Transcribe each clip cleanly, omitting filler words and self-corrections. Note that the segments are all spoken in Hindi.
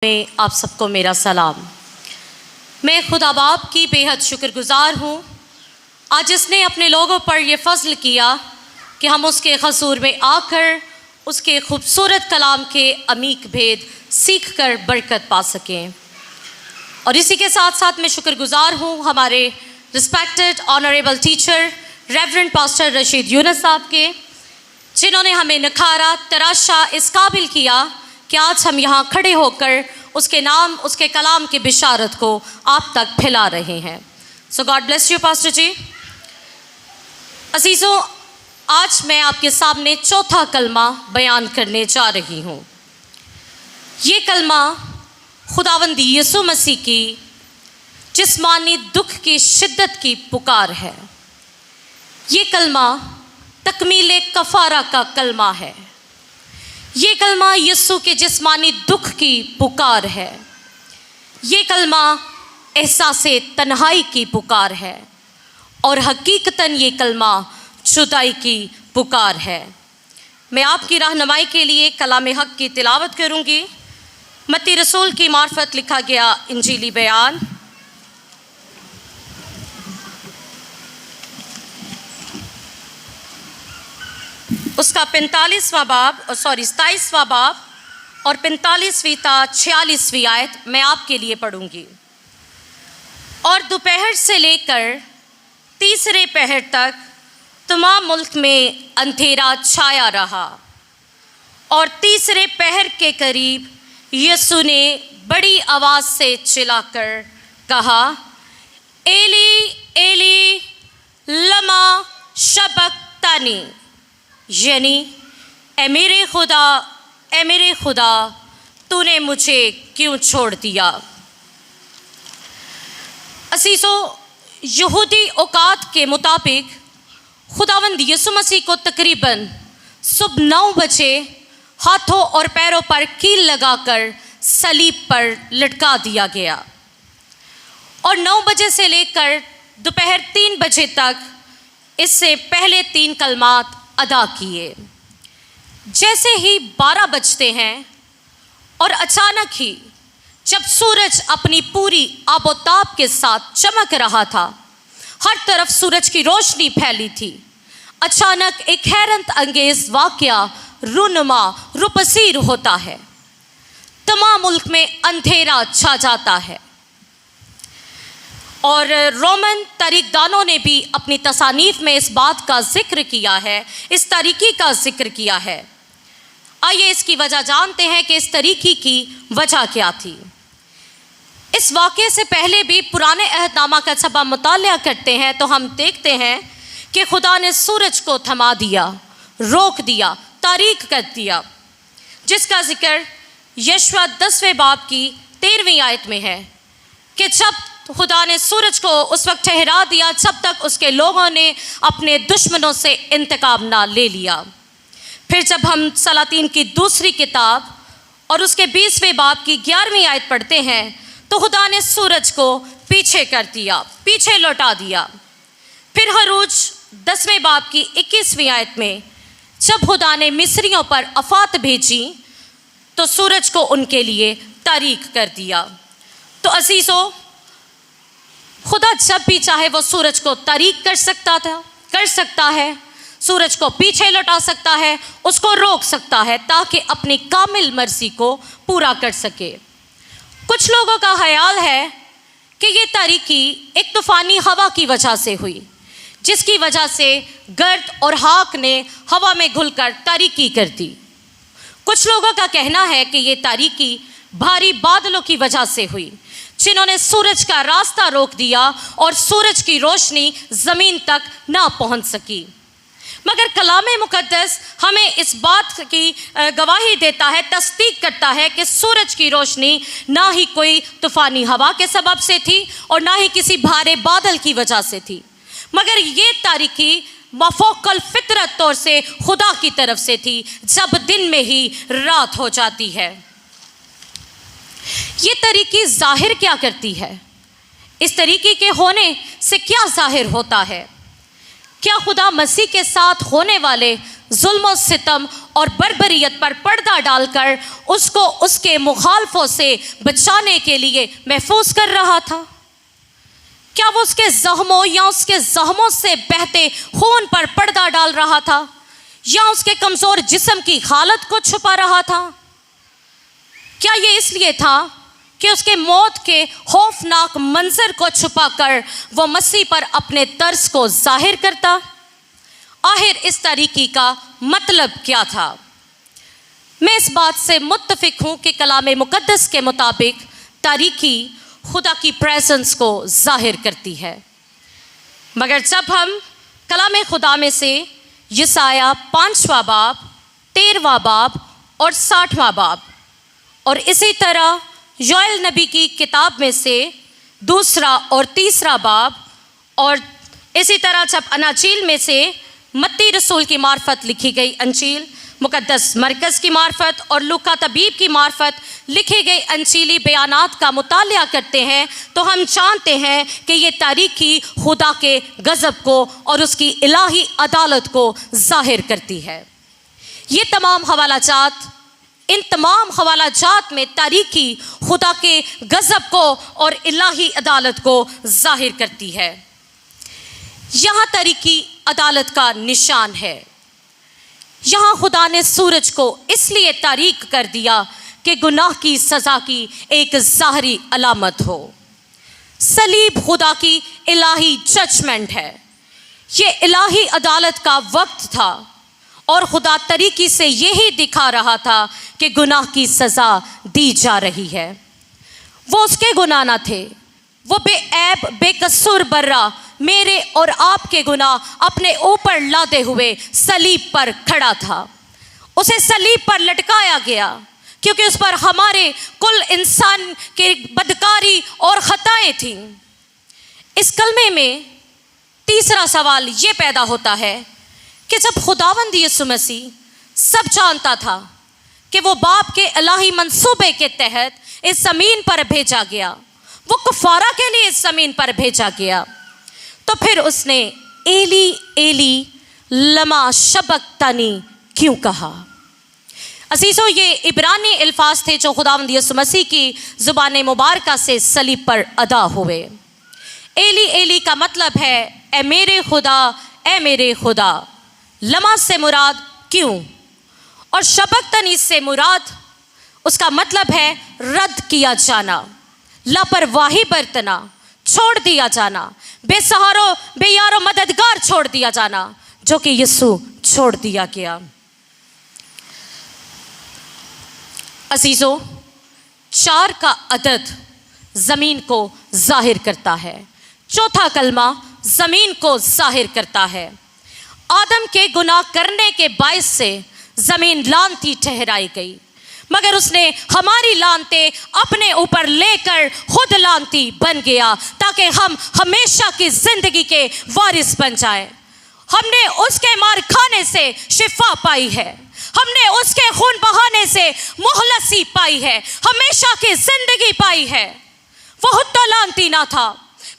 में आप सबको मेरा सलाम। मैं खुदा बाप की बेहद शुक्रगुजार हूँ। आज इसने अपने लोगों पर यह फ़ज़्ल किया कि हम उसके हज़ूर में आकर उसके खूबसूरत कलाम के अमीक भेद सीख कर बरकत पा सकें। और इसी के साथ साथ मैं शुक्रगुजार हूँ हमारे respected honourable teacher reverend pastor Rashid Yunus साहब के, जिन्होंने हमें निखारा, तराशा, इस काबिल किया कि आज हम यहाँ खड़े होकर उसके नाम, उसके कलाम की बिशारत को आप तक फैला रहे हैं। सो गॉड ब्लेस यू पास्टर जी। अजीज़ों, आज मैं आपके सामने चौथा कलमा बयान करने जा रही हूँ। ये कलमा खुदावंद यीशु मसीह की जिस्मानी दुख की शिद्दत की पुकार है। ये कलमा तकमीले कफ़ारा का कलमा है। ये कलमा यीशु के जिस्मानी दुख की पुकार है। ये कलमा एहसासे तन्हाई की पुकार है और हकीकतन ये कलमा जुदाई की पुकार है। मैं आपकी रहनुमाई के लिए कलाम हक की तिलावत करूँगी। मत्ती रसूल की मार्फत लिखा गया इंजीली बयान, उसका 27वां बाब और 45वीं ता 46वीं आयत मैं आपके लिए पढ़ूंगी। और दोपहर से लेकर तीसरे पहर तक तमाम मुल्क में अंधेरा छाया रहा और तीसरे पहर के करीब यीशु ने बड़ी आवाज़ से चिल्लाकर कहा, एली एली लमा शबक्तानी, यानी ए मेरे खुदा तूने मुझे क्यों छोड़ दिया। असीसों, यहूदी औकात के मुताबिक खुदावंद यीशु मसीह को तकरीबन सुबह 9 बजे हाथों और पैरों पर कील लगाकर सलीब पर लटका दिया गया और 9 बजे से लेकर दोपहर 3 बजे तक इससे पहले 3 कलमात अदा किए। जैसे ही 12 बजते हैं और अचानक ही जब सूरज अपनी पूरी आबोताब के साथ चमक रहा था, हर तरफ सूरज की रोशनी फैली थी, अचानक एक हैरत अंगेज वाक़या रूनुमा रुपसीर होता है। तमाम मुल्क में अंधेरा छा जाता है और रोमन तारीखदानों ने भी अपनी तसानीफ में इस बात का जिक्र किया है, इस तरीक़ी का जिक्र किया है। आइए इसकी वजह जानते हैं कि इस तरीक़ी की वजह क्या थी। इस वाक़े से पहले भी पुराने अहदनामा का जब हम मुतालिया करते हैं तो हम देखते हैं कि खुदा ने सूरज को थमा दिया, रोक दिया, तारीक कर दिया, जिसका जिक्र यशवा 10वें बाब की 13वीं आयत में है कि जब खुदा ने सूरज को उस वक्त ठहरा दिया जब तक उसके लोगों ने अपने दुश्मनों से इंतकाम ना ले लिया। फिर जब हम सलातीन की दूसरी किताब और उसके 20वें बाब की 11वीं आयत पढ़ते हैं तो खुदा ने सूरज को पीछे कर दिया, पीछे लौटा दिया। फिर हरूज 10वें बाब की 21वीं आयत में जब खुदा ने मिस्रियों पर आफत भेजी तो सूरज को उनके लिए तारीक कर दिया। तो अजीज़ों, खुदा जब भी चाहे वो सूरज को तारीक कर सकता है, सूरज को पीछे लौटा सकता है, उसको रोक सकता है ताकि अपनी कामिल मर्जी को पूरा कर सके। कुछ लोगों का ख्याल है कि ये तारीकी एक तूफ़ानी हवा की वजह से हुई, जिसकी वजह से गर्द और हाक ने हवा में घुलकर तारीकी कर दी। कुछ लोगों का कहना है कि ये तारीकी भारी बादलों की वजह से हुई, जिन्होंने सूरज का रास्ता रोक दिया और सूरज की रोशनी ज़मीन तक ना पहुंच सकी। मगर कलामे मुक़द्दस हमें इस बात की गवाही देता है, तस्दीक करता है कि सूरज की रोशनी ना ही कोई तूफ़ानी हवा के सबब से थी और ना ही किसी भारे बादल की वजह से थी, मगर ये तारीकी मफ़ौक़ल फ़ितरत तौर से खुदा की तरफ से थी, जब दिन में ही रात हो जाती है। ये तरीक़ी ज़ाहिर क्या करती है? इस तरीक़े के होने से क्या ज़ाहिर होता है? क्या खुदा मसीह के साथ होने वाले जुल्म सितम और बर्बरियत पर पर्दा डालकर उसको उसके मुखालफों से बचाने के लिए महफूज कर रहा था? क्या वो उसके जख्मों या उसके जख्मों से बहते खून पर पर्दा डाल रहा था, या उसके कमज़ोर जिस्म की हालत को छुपा रहा था? क्या ये इसलिए था कि उसके मौत के खौफनाक मंजर को छुपाकर वो मसीह पर अपने तर्स को जाहिर करता? आखिर इस तारीकी का मतलब क्या था? मैं इस बात से मुत्तफिक हूँ कि कलाम मुक़द्दस के मुताबिक तारीकी खुदा की प्रेजेंस को जाहिर करती है। मगर जब हम कलाम खुदा में से यसाया 5वां बाब, 13वां बाब और 60वां बाब, और इसी तरह योएल नबी की किताब में से 2 और 3 बाब, और इसी तरह जब अनाजील में से मत्ती रसूल की मार्फत लिखी गई अंजील, मुक़द्दस मरकज़ की मार्फत और लूका तबीब की मार्फत लिखे गए अंजीली बयानात का मुतालिया करते हैं, तो हम जानते हैं कि ये तारीकी खुदा के गज़ब को और उसकी इलाही अदालत को ज़ाहिर करती है। ये तमाम हवालाजात, इन तमाम हवालाजात में तारीकी खुदा के गज़ब को और इलाही अदालत को ज़ाहिर करती है। यहाँ तारीकी अदालत का निशान है। यहाँ खुदा ने सूरज को इसलिए तारीक कर दिया कि गुनाह की सज़ा की एक ज़ाहरी अलामत हो। सलीब खुदा की इलाही जजमेंट है। ये इलाही अदालत का वक्त था और खुदा तरीकी से यही दिखा रहा था कि गुनाह की सज़ा दी जा रही है। वो उसके गुनाह न थे, वो बेऐब बेकसूर बर्रा मेरे और आपके गुनाह अपने ऊपर लादे हुए सलीब पर खड़ा था। उसे सलीब पर लटकाया गया क्योंकि उस पर हमारे कुल इंसान के बदकारी और खताएं थीं। इस कलमे में तीसरा सवाल ये पैदा होता है कि जब खुदावंद यीशु मसीह सब जानता था कि वो बाप के इलाही मंसूबे के तहत इस ज़मीन पर भेजा गया, वो कफ़ारा के लिए इस ज़मीन पर भेजा गया, तो फिर उसने एली एली लमा शबक्तनी क्यों कहा? असीसो, ये इब्रानी अल्फाज थे जो खुदावंद यीशु मसीह की ज़ुबान मुबारका से सलीब पर अदा हुए। एली एली का मतलब है ए मेरे खुदा, ए मेरे खुदा। लमा से मुराद क्यों, और शबक्तनी से मुराद उसका मतलब है रद्द किया जाना, लापरवाही बरतना, छोड़ दिया जाना, बेसहारों बेयारों मददगार छोड़ दिया जाना, जो कि यीशु छोड़ दिया गया। अजीजों, 4 का अदद ज़मीन को जाहिर करता है। चौथा कलमा ज़मीन को जाहिर करता है। आदम के गुनाह करने के बायस से ज़मीन लानती ठहराई गई, मगर उसने हमारी लानते अपने ऊपर लेकर खुद लानती बन गया ताकि हम हमेशा की ज़िंदगी के वारिस बन जाएं। हमने उसके मार खाने से शिफा पाई है, हमने उसके खून बहाने से मुहलसी पाई है, हमेशा की ज़िंदगी पाई है। वो खुद तो लानती ना था,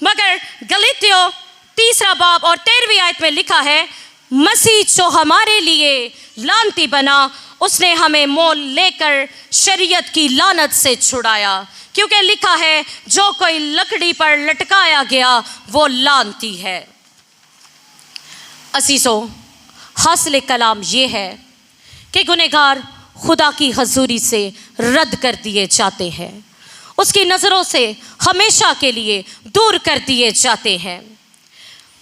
मगर गलीतियों 3 बाब और 13वीं आयत में लिखा है, मसीह जो हमारे लिए लानती बना, उसने हमें मोल लेकर शरीयत की लानत से छुड़ाया, क्योंकि लिखा है जो कोई लकड़ी पर लटकाया गया वो लानती है। असीसों, हासिल कलाम ये है कि गुनहगार खुदा की हजूरी से रद्द कर दिए जाते हैं, उसकी नज़रों से हमेशा के लिए दूर कर दिए जाते हैं।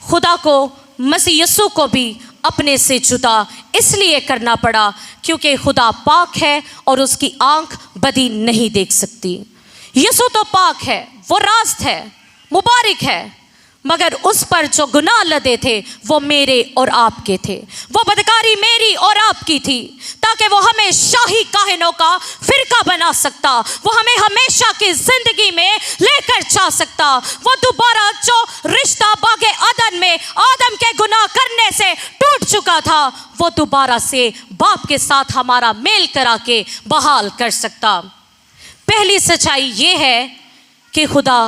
खुदा को मसीह यीशु को भी अपने से जुदा इसलिए करना पड़ा क्योंकि खुदा पाक है और उसकी आंख बदी नहीं देख सकती। यीशु तो पाक है, वो रास्त है, मुबारक है, मगर उस पर जो गुनाह लदे थे वो मेरे और आपके थे, वो बदकारी मेरी और आपकी थी, ताकि वो हमें शाही काहिनों का फिरका बना सकता, वो हमें हमेशा की जिंदगी में लेकर जा सकता। वो दोबारा जो रिश्ता बागे अदन में आदम के गुनाह करने से टूट चुका था, वो दोबारा से बाप के साथ हमारा मेल करा के बहाल कर सकता। पहली सच्चाई ये है कि खुदा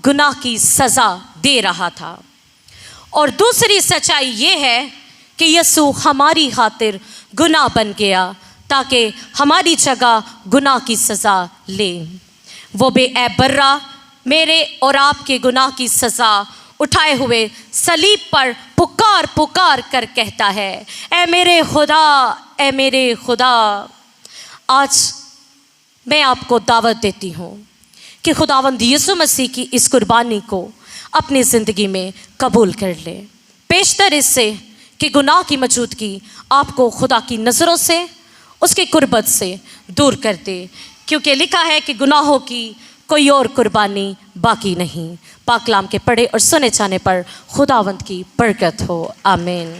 गुनाह की सज़ा दे रहा था, और दूसरी सच्चाई ये है कि यीशु हमारी खातिर गुनाह बन गया ताकि हमारी जगह गुनाह की सज़ा ले। वो बेअबर्रा मेरे और आपके गुनाह की सज़ा उठाए हुए सलीब पर पुकार पुकार कर कहता है, ऐ मेरे खुदा, ऐ मेरे खुदा। आज मैं आपको दावत देती हूँ कि खुदावंद यीशु मसीह की इस कुर्बानी को अपनी ज़िंदगी में कबूल कर ले। पेशतर इससे कि गुनाह की मौजूदगी आपको खुदा की नज़रों से, उसकी कुर्बत से दूर कर दे, क्योंकि लिखा है कि गुनाहों की कोई और कुर्बानी बाकी नहीं। पाक कलाम के पढ़े और सुने जाने पर खुदावंद की बरकत हो। आमीन।